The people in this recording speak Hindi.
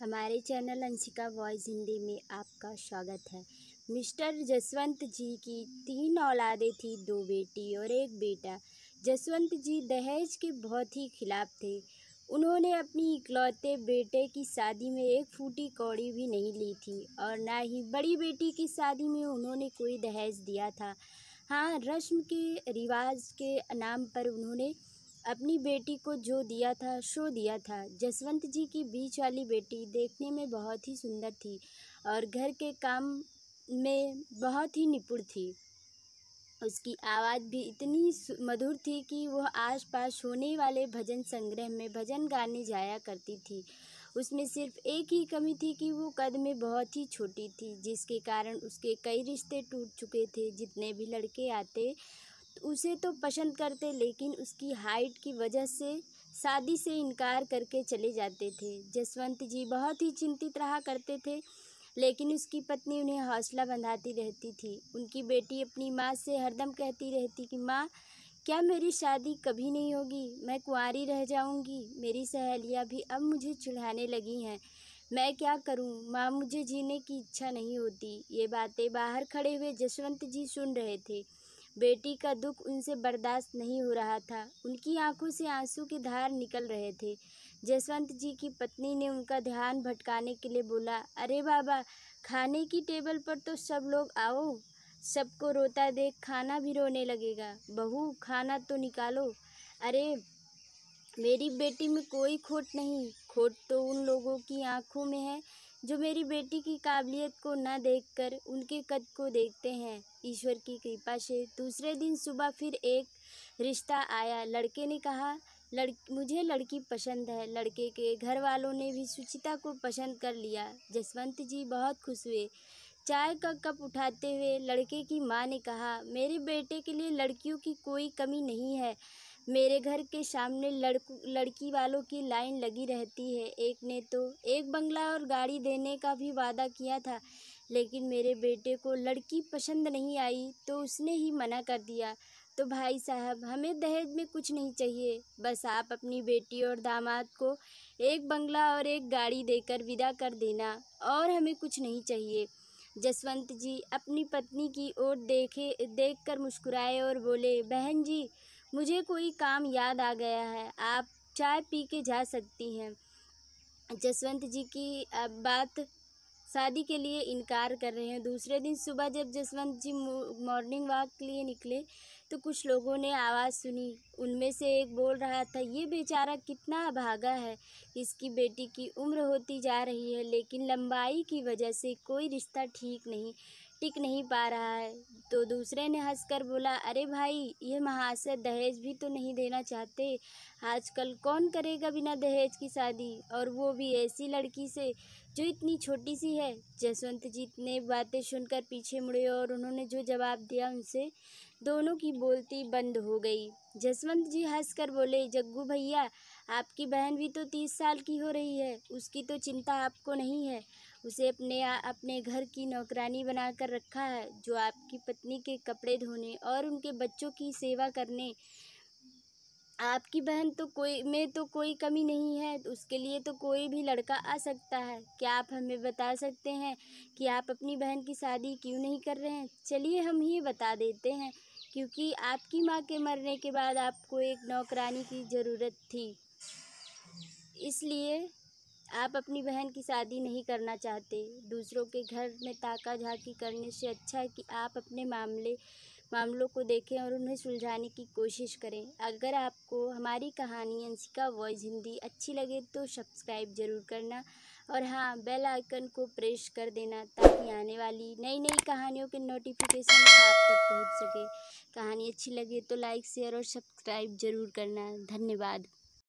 हमारे चैनल अंशिका वॉइस हिंदी में आपका स्वागत है। मिस्टर जसवंत जी की 3 औलादें थी, 2 बेटी और 1 बेटा। जसवंत जी दहेज के बहुत ही खिलाफ थे। उन्होंने अपनी इकलौते बेटे की शादी में 1 फूटी कौड़ी भी नहीं ली थी और ना ही बड़ी बेटी की शादी में उन्होंने कोई दहेज दिया था। हाँ, रस्म के रिवाज के नाम पर उन्होंने अपनी बेटी को जो दिया था सो दिया था। जसवंत जी की बीच वाली बेटी देखने में बहुत ही सुंदर थी और घर के काम में बहुत ही निपुण थी। उसकी आवाज़ भी इतनी मधुर थी कि वह आसपास होने वाले भजन संग्रह में भजन गाने जाया करती थी। उसमें सिर्फ एक ही कमी थी कि वो कद में बहुत ही छोटी थी, जिसके कारण उसके कई रिश्ते टूट चुके थे। जितने भी लड़के आते उसे तो पसंद करते, लेकिन उसकी हाइट की वजह से शादी से इनकार करके चले जाते थे। जसवंत जी बहुत ही चिंतित रहा करते थे, लेकिन उसकी पत्नी उन्हें हौसला बंधाती रहती थी। उनकी बेटी अपनी माँ से हरदम कहती रहती कि माँ, क्या मेरी शादी कभी नहीं होगी? मैं कुंवारी रह जाऊंगी। मेरी सहेलियाँ भी अब मुझे चिढ़ाने लगी हैं। मैं क्या करूं? माँ, मुझे जीने की इच्छा नहीं होती। ये बातें बाहर खड़े हुए जसवंत जी सुन रहे थे। बेटी का दुख उनसे बर्दाश्त नहीं हो रहा था। उनकी आंखों से आंसू की धार निकल रहे थे। जसवंत जी की पत्नी ने उनका ध्यान भटकाने के लिए बोला, अरे बाबा, खाने की टेबल पर तो सब लोग आओ। सबको रोता देख खाना भी रोने लगेगा। बहू, खाना तो निकालो। अरे, मेरी बेटी में कोई खोट नहीं। खोट तो उन लोगों की आंखों में है जो मेरी बेटी की काबिलियत को न देखकर उनके कद को देखते हैं। ईश्वर की कृपा से दूसरे दिन सुबह फिर एक रिश्ता आया। लड़के ने कहा, मुझे लड़की पसंद है। लड़के के घर वालों ने भी सुचिता को पसंद कर लिया। जसवंत जी बहुत खुश हुए। चाय का कप उठाते हुए लड़के की माँ ने कहा, मेरे बेटे के लिए लड़कियों की कोई कमी नहीं है। मेरे घर के सामने लड़की वालों की लाइन लगी रहती है। एक ने तो 1 बंगला और गाड़ी देने का भी वादा किया था, लेकिन मेरे बेटे को लड़की पसंद नहीं आई तो उसने ही मना कर दिया। तो भाई साहब, हमें दहेज में कुछ नहीं चाहिए। बस आप अपनी बेटी और दामाद को 1 बंगला और 1 गाड़ी देकर विदा कर देना, और हमें कुछ नहीं चाहिए। जसवंत जी अपनी पत्नी की ओर देखकर मुस्कुराए और बोले, बहन जी, मुझे कोई काम याद आ गया है। आप चाय पी के जा सकती हैं। जसवंत जी की बात शादी के लिए इनकार कर रहे हैं। दूसरे दिन सुबह जब जसवंत जी मॉर्निंग वॉक के लिए निकले तो कुछ लोगों ने आवाज़ सुनी। उनमें से एक बोल रहा था, ये बेचारा कितना अभागा है। इसकी बेटी की उम्र होती जा रही है, लेकिन लंबाई की वजह से कोई रिश्ता टिक नहीं पा रहा है। तो दूसरे ने हंसकर बोला, अरे भाई, ये महाशय दहेज भी तो नहीं देना चाहते। आजकल कौन करेगा बिना दहेज की शादी, और वो भी ऐसी लड़की से जो इतनी छोटी सी है। जसवंत जी ने बातें सुनकर पीछे मुड़े और उन्होंने जो जवाब दिया उनसे दोनों की बोलती बंद हो गई। जसवंत जी हंसकर बोले, जग्गू भैया, आपकी बहन भी तो 30 साल की हो रही है। उसकी तो चिंता आपको नहीं है। उसे अपने घर की नौकरानी बनाकर रखा है, जो आपकी पत्नी के कपड़े धोने और उनके बच्चों की सेवा करने। आपकी बहन तो कोई कमी नहीं है। उसके लिए तो कोई भी लड़का आ सकता है। क्या आप हमें बता सकते हैं कि आप अपनी बहन की शादी क्यों नहीं कर रहे हैं? चलिए, हम ही बता देते हैं। क्योंकि आपकी माँ के मरने के बाद आपको एक नौकरानी की ज़रूरत थी, इसलिए आप अपनी बहन की शादी नहीं करना चाहते। दूसरों के घर में ताका झाकी करने से अच्छा है कि आप अपने मामलों को देखें और उन्हें सुलझाने की कोशिश करें। अगर आपको हमारी कहानी अंशिका वॉइस हिंदी अच्छी लगे तो सब्सक्राइब ज़रूर करना, और हाँ, बेल आइकन को प्रेस कर देना ताकि आने वाली नई नई कहानियों के नोटिफिकेशन आप तक पहुंच सके। कहानी अच्छी लगे तो लाइक, शेयर और सब्सक्राइब ज़रूर करना। धन्यवाद।